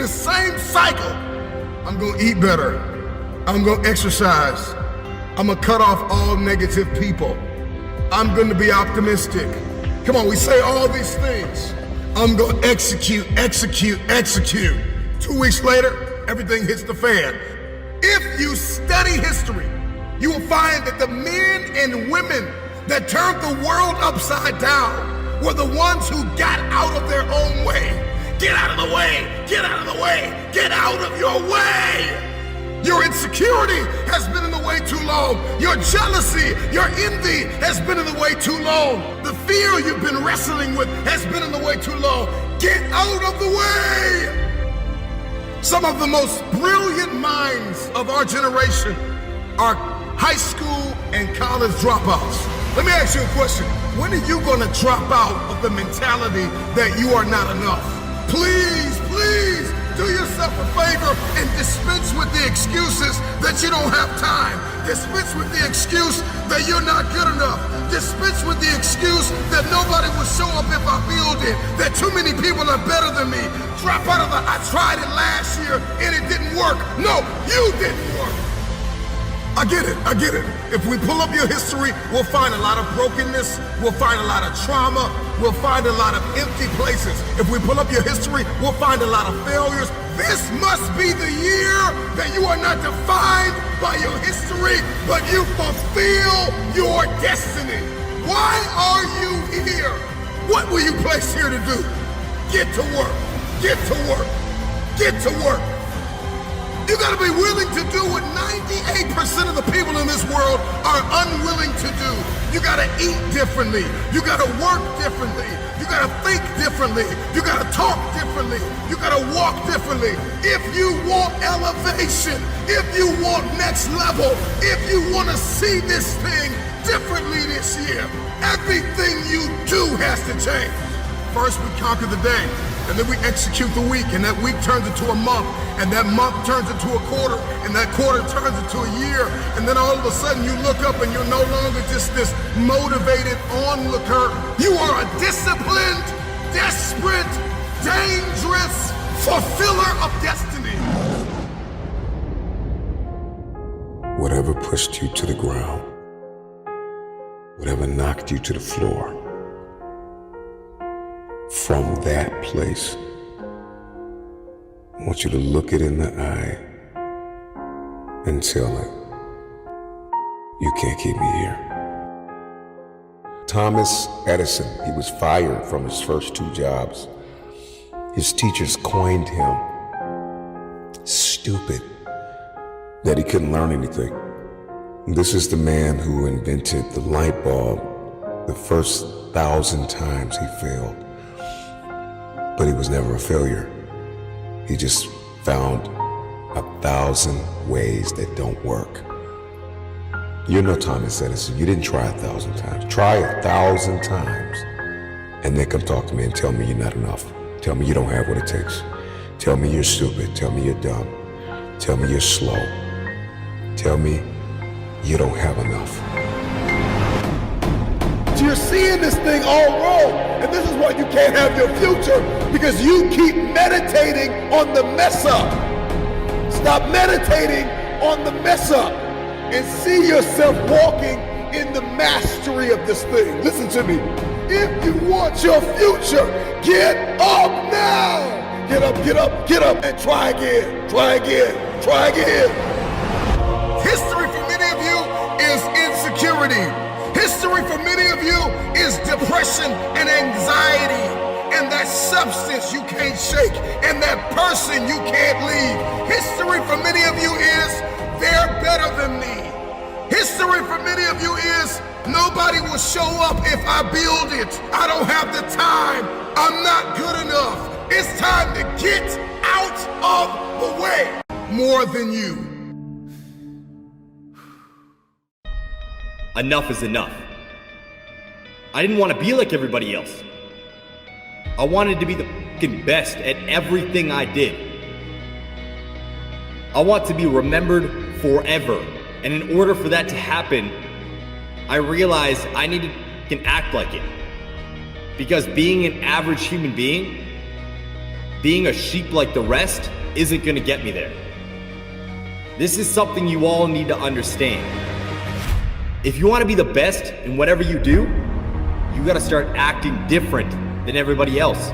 the same cycle. I'm gonna eat better. I'm gonna exercise. I'm gonna cut off all negative people. I'm gonna be optimistic. Come on, we say all these things. I'm gonna execute. 2 weeks later, everything hits the fan. If you study history, you will find that the men and women that turned the world upside down were the ones who got out of their own way. Get out of the way, get out of the way, get out of your way. Your insecurity has been in the way too long. Your jealousy, your envy has been in the way too long. The fear you've been wrestling with has been in the way too long. Get out of the way. Some of the most brilliant minds of our generation are high school and college dropouts. Let me ask you a question. When are you gonna drop out of the mentality that you are not enough? Please, please do yourself a favor and dispense with the excuses that you don't have time. Dispense with the excuse that you're not good enough. Dispense with the excuse that nobody will show up if I build it, that too many people are better than me. Drop out of the, I tried it last year and it didn't work. No, you didn't work. I get it. If we pull up your history, we'll find a lot of brokenness, we'll find a lot of trauma, we'll find a lot of empty places. If we pull up your history, we'll find a lot of failures. This must be the year that you are not defined by your history, but you fulfill your destiny. Why are you here? What were you placed here to do? Get to work, get to work, get to work. You gotta be willing to do what 98% of the people in this world are unwilling to do. You gotta eat differently. You gotta work differently. You gotta think differently. You gotta talk differently. You gotta walk differently. If you want elevation, if you want next level, if you wanna see this thing differently this year, everything you do has to change. First, we conquer the day. And then we execute the week, and that week turns into a month, and that month turns into a quarter, and that quarter turns into a year, and then all of a sudden you look up and you're no longer just this motivated onlooker. You are a disciplined, desperate, dangerous fulfiller of destiny. Whatever pushed you to the ground, whatever knocked you to the floor, from that place, I want you to look it in the eye and tell it, you can't keep me here. Thomas Edison, he was fired from his first 2 jobs. His teachers coined him stupid, that he couldn't learn anything. This is the man who invented the light bulb the first 1,000 times he failed. But he was never a failure. He just found 1,000 ways that don't work. You're no Thomas Edison. You didn't try 1,000 times. Try 1,000 times and then come talk to me and tell me you're not enough. Tell me you don't have what it takes. Tell me you're stupid. Tell me you're dumb. Tell me you're slow. Tell me you don't have enough. You're seeing this thing all wrong, and this is why you can't have your future, because you keep meditating on the mess up. Stop meditating on the mess up and see yourself walking in the mastery of this thing. Listen to me. If you want your future, get up now. Get up, get up, get up, and try again, try again, try again. History for many of you is insecurity. History for many of you is depression and anxiety, and that substance you can't shake, and that person you can't leave. History for many of you is they're better than me. History for many of you is nobody will show up if I build it. I don't have the time. I'm not good enough. It's time to get out of the way. More than you. Enough is enough. I didn't want to be like everybody else. I wanted to be the fucking best at everything I did. I want to be remembered forever. And in order for that to happen, I realized I needed to act like it. Because being an average human being being a sheep like the rest isn't gonna get me there. This is something you all need to understand. If you want to be the best in whatever you do, you gotta start acting different than everybody else.